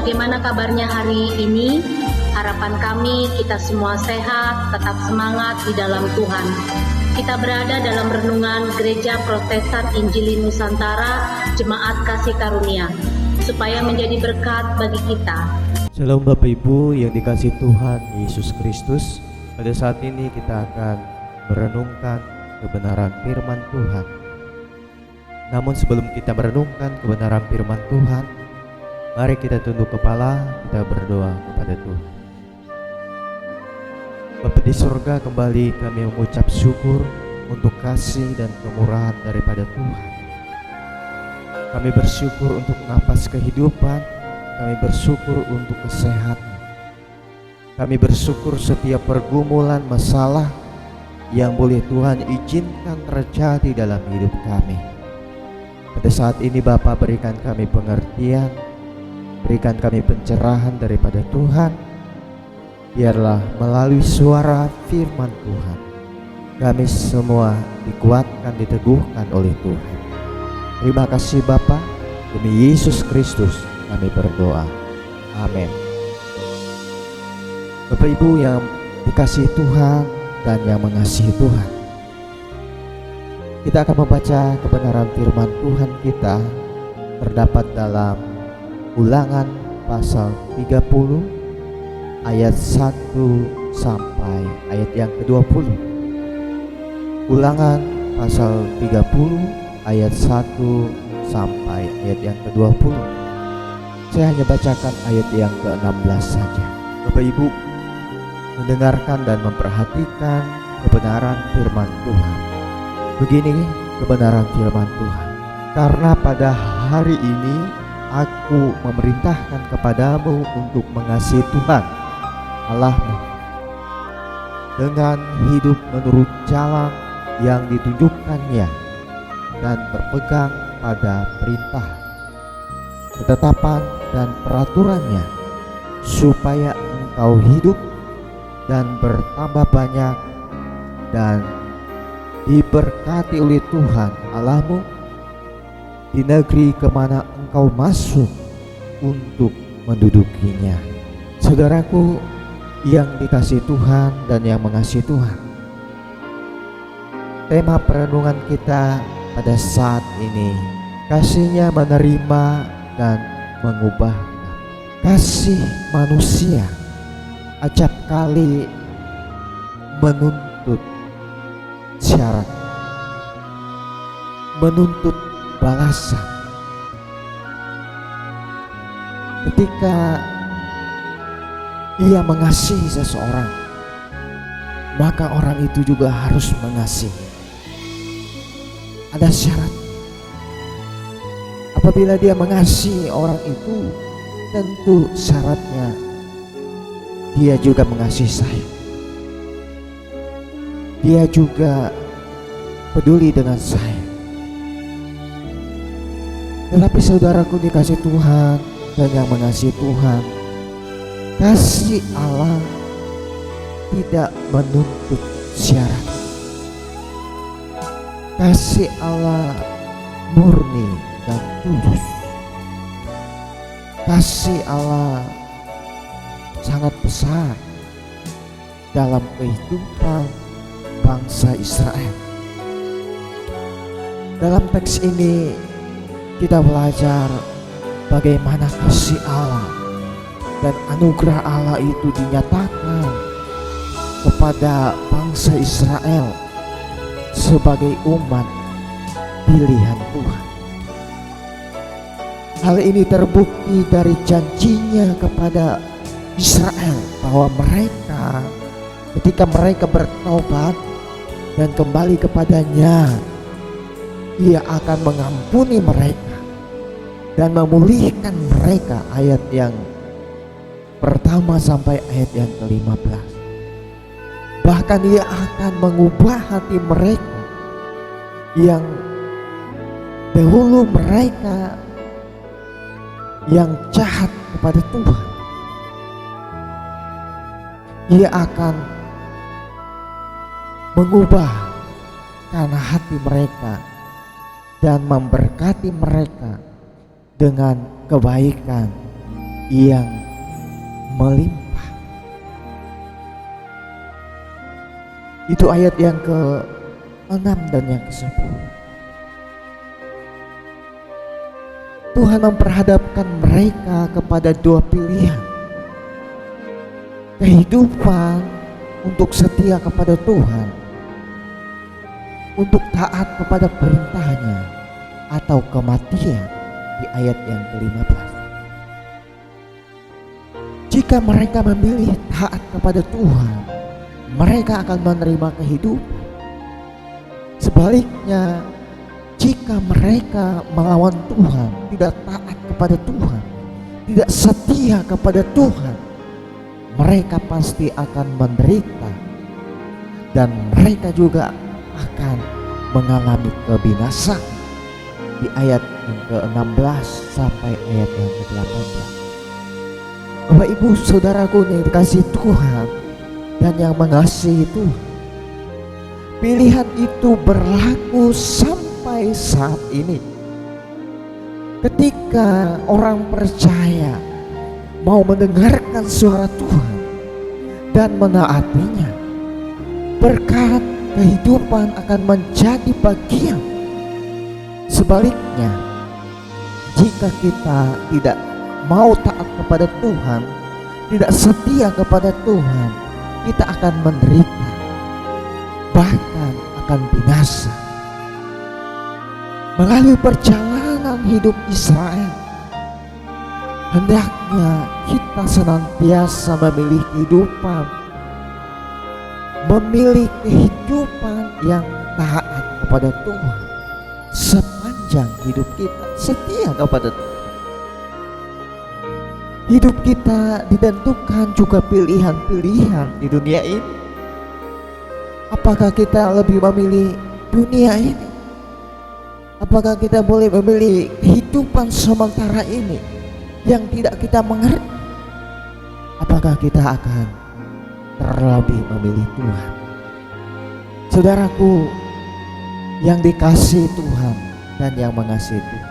bagaimana kabarnya hari ini? Harapan kami kita semua sehat, tetap semangat di dalam Tuhan. Kita berada dalam renungan Gereja Protestan Injili Nusantara, Jemaat Kasih Karunia, supaya menjadi berkat bagi kita. Shalom Bapak Ibu yang dikasihi Tuhan Yesus Kristus. Pada saat ini kita akan merenungkan kebenaran firman Tuhan. Namun sebelum kita merenungkan kebenaran firman Tuhan, mari kita tunduk kepala, kita berdoa kepada Tuhan. Bapa di surga, kembali kami mengucap syukur untuk kasih dan kemurahan daripada Tuhan. Kami bersyukur untuk napas kehidupan, kami bersyukur untuk kesehatan. Kami bersyukur setiap pergumulan masalah yang boleh Tuhan izinkan terjadi dalam hidup kami. Pada saat ini Bapa, berikan kami pengertian, berikan kami pencerahan daripada Tuhan. Biarlah melalui suara firman Tuhan kami semua dikuatkan, diteguhkan oleh Tuhan. Terima kasih Bapa, demi Yesus Kristus kami berdoa. Amin. Bapak Ibu yang dikasihi Tuhan dan yang mengasihi Tuhan, kita akan membaca kebenaran firman Tuhan kita terdapat dalam Ulangan pasal 30 ayat 1 sampai ayat yang ke-20. Ulangan pasal 30 ayat 1 sampai ayat yang ke-20. Saya hanya bacakan ayat yang ke-16 saja. Bapak Ibu mendengarkan dan memperhatikan kebenaran firman Tuhan. Begini kebenaran firman Tuhan. Karena pada hari ini aku memerintahkan kepadamu untuk mengasihi Tuhan Allahmu dengan hidup menurut jalan yang ditunjukkannya dan berpegang pada perintah, ketetapan dan peraturannya, supaya engkau hidup dan bertambah banyak dan diberkati oleh Tuhan Allahmu di negeri kemana engkau masuk untuk mendudukinya. Saudaraku yang dikasihi Tuhan dan yang mengasihi Tuhan, tema perenungan kita pada saat ini, kasih-Nya menerima dan mengubah. Kasih manusia acap kali menuntut syarat, menuntut balasan. Ketika ia mengasihi seseorang, maka orang itu juga harus mengasihi. Ada syarat. Apabila dia mengasihi orang itu, tentu syaratnya dia juga mengasihi saya. Dia juga peduli dengan saya. Tetapi saudaraku dikasihi Tuhan dan yang mengasihi Tuhan, kasih Allah tidak menuntut syarat. Kasih Allah murni dan tulus. Kasih Allah sangat besar dalam kehidupan bangsa Israel. Dalam teks ini kita belajar bagaimana kasih Allah dan anugerah Allah itu dinyatakan kepada bangsa Israel sebagai umat pilihan Tuhan. Hal ini terbukti dari janjinya kepada Israel bahwa mereka, ketika mereka bertobat dan kembali kepadanya, Ia akan mengampuni mereka dan memulihkan mereka. Ayat yang pertama sampai ayat yang ke-15. Bahkan Ia akan mengubah hati mereka yang dahulu mereka yang jahat kepada Tuhan. Ia akan mengubah karena hati mereka dan memberkati mereka dengan kebaikan yang melimpah. Itu ayat yang ke-6 dan yang ke-10. Tuhan memperhadapkan mereka kepada dua pilihan. Kehidupan untuk setia kepada Tuhan, untuk taat kepada perintahnya, atau kematian di ayat yang ke-15. Jika mereka memilih taat kepada Tuhan, mereka akan menerima kehidupan. Sebaliknya, jika mereka melawan Tuhan, tidak taat kepada Tuhan, tidak setia kepada Tuhan, mereka pasti akan menderita dan mereka juga akan mengalami kebinasaan di ayat yang ke-16 sampai ayat yang ke-18. Bapak Ibu Saudaraku yang dikasihi Tuhan dan yang mengasihi Tuhan, pilihan itu berlaku sampai saat ini. Ketika orang percaya mau mendengarkan suara Tuhan dan menaatinya, berkat kehidupan akan menjadi bagian. Sebaliknya, jika kita tidak mau taat kepada Tuhan, tidak setia kepada Tuhan, kita akan menderita, bahkan akan binasa. Melalui perjalanan hidup Israel, hendaknya kita senantiasa memilih kehidupan yang taat kepada Tuhan sepanjang hidup kita, setia kepada Tuhan. Hidup kita ditentukan juga pilihan-pilihan di dunia ini. Apakah kita lebih memilih dunia ini? Apakah kita boleh memilih kehidupan sementara ini yang tidak kita mengerti? Apakah kita akan terlebih memilih Tuhan? Saudaraku yang dikasihi Tuhan dan yang mengasihi Tuhan,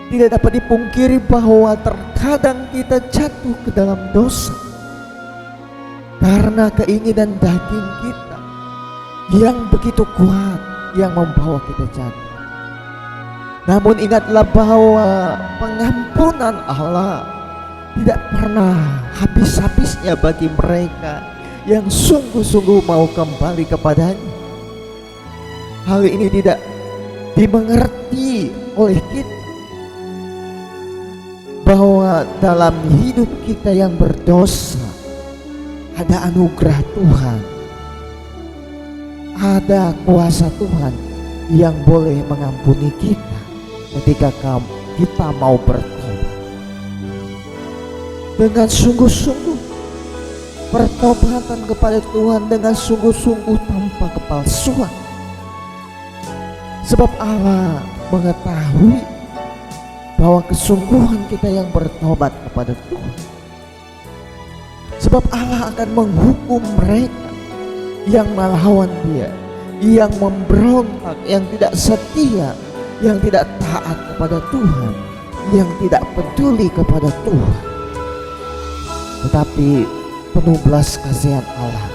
tidak dapat dipungkiri bahwa terkadang kita jatuh ke dalam dosa karena keinginan daging kita yang begitu kuat yang membawa kita jatuh. Namun ingatlah bahwa pengampunan Allah tidak pernah habis-habisnya bagi mereka yang sungguh-sungguh mau kembali kepadanya. Hal ini tidak dimengerti oleh kita, bahwa dalam hidup kita yang berdosa ada anugerah Tuhan, ada kuasa Tuhan yang boleh mengampuni kita ketika kita mau bertobat dengan sungguh-sungguh. Pertobatan kepada Tuhan dengan sungguh-sungguh tanpa kepalsuan, sebab Allah mengetahui bahwa kesungguhan kita yang bertobat kepada Tuhan. Sebab Allah akan menghukum mereka yang melawan Dia, yang memberontak, yang tidak setia, yang tidak taat kepada Tuhan, yang tidak peduli kepada Tuhan. Tetapi penuh belas kasihan Allah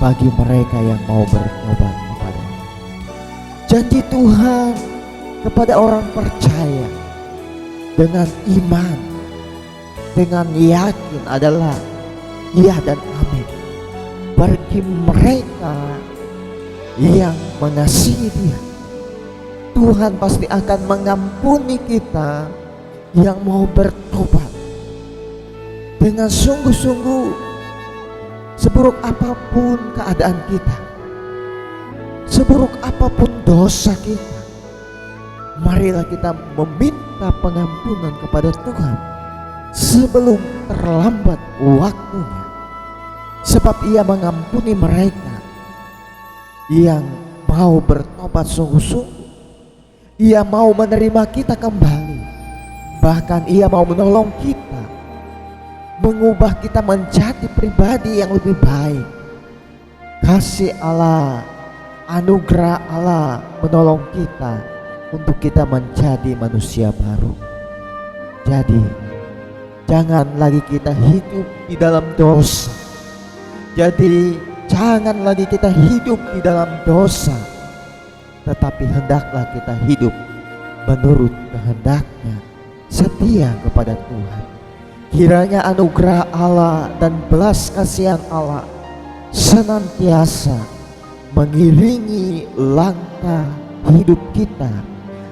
bagi mereka yang mau bertobat kepada-Nya. Janji Tuhan kepada orang percaya dengan iman, dengan yakin adalah iya dan amin. Bagi mereka yang mengasihi Dia, Tuhan pasti akan mengampuni kita yang mau bertobat dengan sungguh-sungguh. Seburuk apapun keadaan kita, seburuk apapun dosa kita, marilah kita meminta pengampunan kepada Tuhan sebelum terlambat waktunya. Sebab Ia mengampuni mereka yang mau bertobat sungguh-sungguh. Ia mau menerima kita kembali. Bahkan Ia mau menolong kita, mengubah kita menjadi pribadi yang lebih baik. Kasih Allah, anugerah Allah menolong kita untuk kita menjadi manusia baru. Jadi jangan lagi kita hidup di dalam dosa. Jadi jangan lagi kita hidup di dalam dosa, tetapi hendaklah kita hidup menurut kehendaknya, setia kepada Tuhan. Kiranya anugerah Allah dan belas kasihan Allah senantiasa mengiringi langkah hidup kita,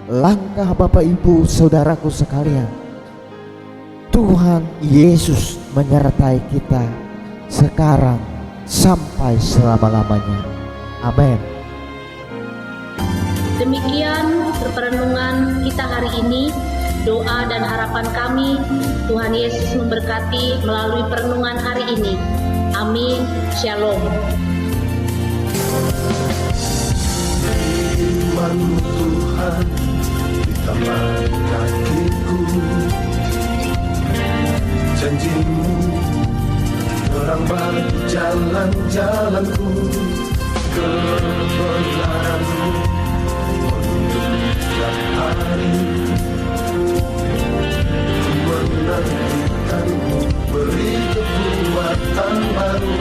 langkah Bapak Ibu Saudaraku sekalian. Tuhan Yesus menyertai kita sekarang sampai selama-lamanya. Amin. Demikian perenungan kita hari ini. Doa dan harapan kami, Tuhan Yesus memberkati melalui perenungan hari ini. Amin. Shalom. Firman-Mu Tuhan di taman kakiku, janji-Mu terang jalan-jalanku, kebenaran-Mu setiap hari. Ku menantikan-Mu, beri kekuatan baru